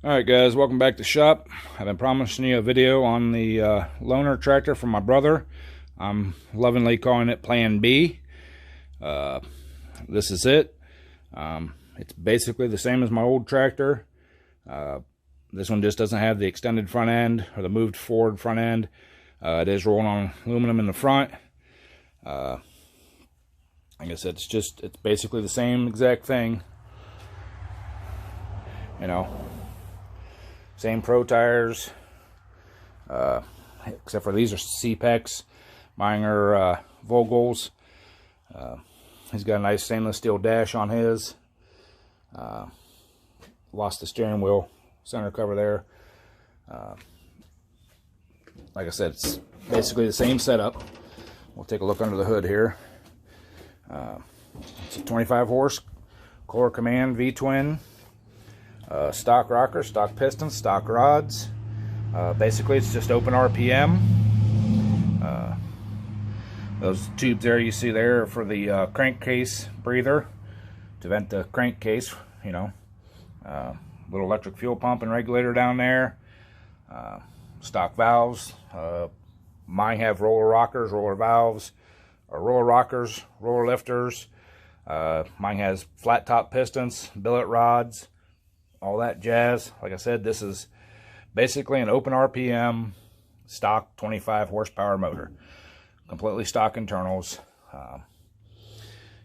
Alright guys, welcome back to shop. I've been promising you a video on the loaner tractor from my brother. I'm lovingly calling it Plan B. This is it. It's basically the same as my old tractor. This one just doesn't have the extended front end or the moved forward front end. It is rolling on aluminum in the front. Like I said, it's basically the same exact thing. You know, same pro tires, except for these are C-Pecs. Mine are Vogels. He's got a nice stainless steel dash on his. Lost the steering wheel center cover there. Like I said, it's basically the same setup. We'll take a look under the hood here. It's a 25 horse Core Command V-twin. Stock rocker, stock pistons, stock rods. Basically it's just open RPM. Those tubes there you see there are for the crankcase breather to vent the crankcase, you know. Little electric fuel pump and regulator down there. Stock valves. Mine have roller rockers, roller valves, or roller rockers, roller lifters. Mine has flat top pistons, billet rods, all that jazz. Like I said, this is basically an open RPM stock 25 horsepower motor. Completely stock internals. Got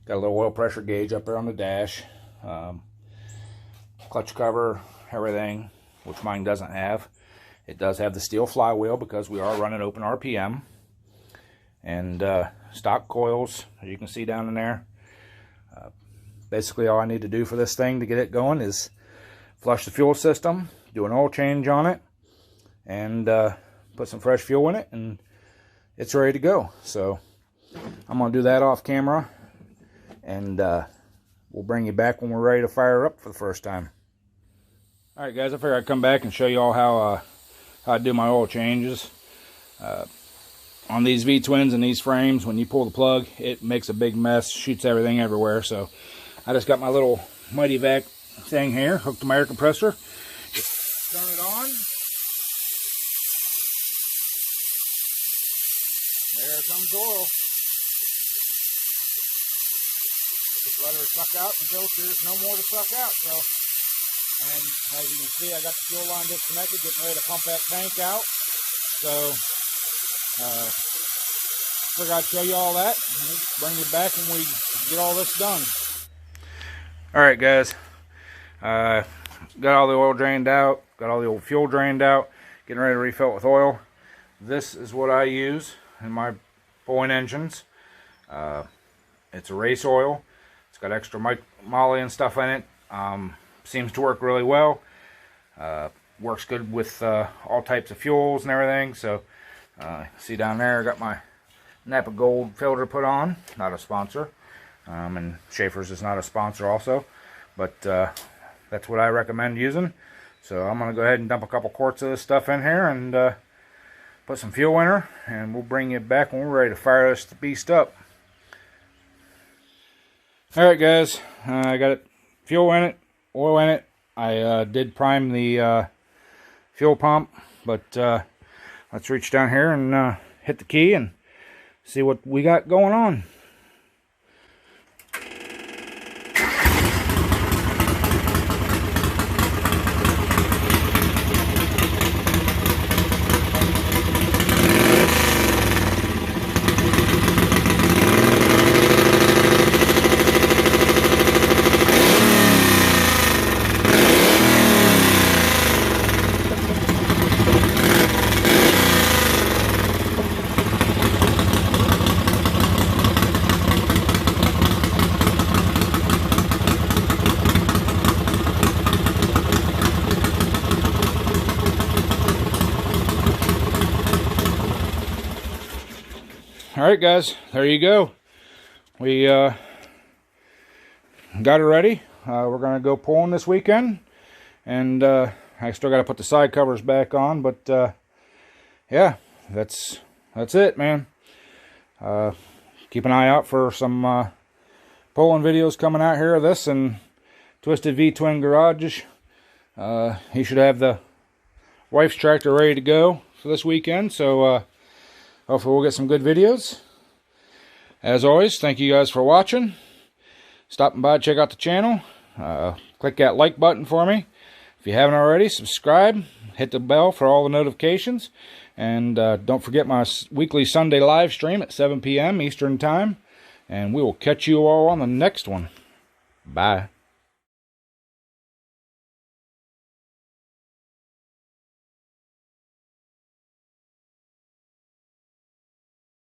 a little oil pressure gauge up there on the dash. Clutch cover, everything, which mine doesn't have. It does have the steel flywheel because we are running open RPM. And stock coils, as you can see down in there. Basically all I need to do for this thing to get it going is flush the fuel system, do an oil change on it, and put some fresh fuel in it, and it's ready to go. So I'm going to do that off camera, and we'll bring you back when we're ready to fire up for the first time. Alright guys, I figured I'd come back and show you all how I do my oil changes. On these V-twins and these frames, when you pull the plug, it makes a big mess, shoots everything everywhere. So I just got my little Mighty Vac thing here, hooked to my air compressor. Just turn it on. There comes oil. Just let her suck out until there's no more to suck out. So, and as you can see, I got the fuel line disconnected, getting ready to pump that tank out. So, figured I'd show you all that, and bring you back when we get all this done. Alright guys, got all the oil drained out, got all the old fuel drained out, getting ready to refill it with oil. This is what I use in my pulling engines. It's a race oil. It's got extra moly and stuff in it. Seems to work really well. Works good with all types of fuels and everything. So see down there, I got my Napa Gold filter put on. Not a sponsor. And Schaefer's is not a sponsor also, but that's what I recommend using. So I'm going to go ahead and dump a couple quarts of this stuff in here and put some fuel in her, and we'll bring you back when we're ready to fire this beast up. Alright guys, I got it, fuel in it, oil in it. I did prime the fuel pump, but let's reach down here and hit the key and see what we got going on. Alright guys, there you go. We got it ready. We're going to go pulling this weekend. And I still got to put the side covers back on. But yeah, that's it, man. Keep an eye out for some pulling videos coming out here of this and Twisted V-Twin Garage he should have the wife's tractor ready to go for this weekend. So hopefully we'll get some good videos. As always, thank you guys for watching. Stopping by, check out the channel. Click that like button for me. If you haven't already, subscribe. Hit the bell for all the notifications. And don't forget my weekly Sunday live stream at 7 p.m. Eastern Time. And we will catch you all on the next one. Bye.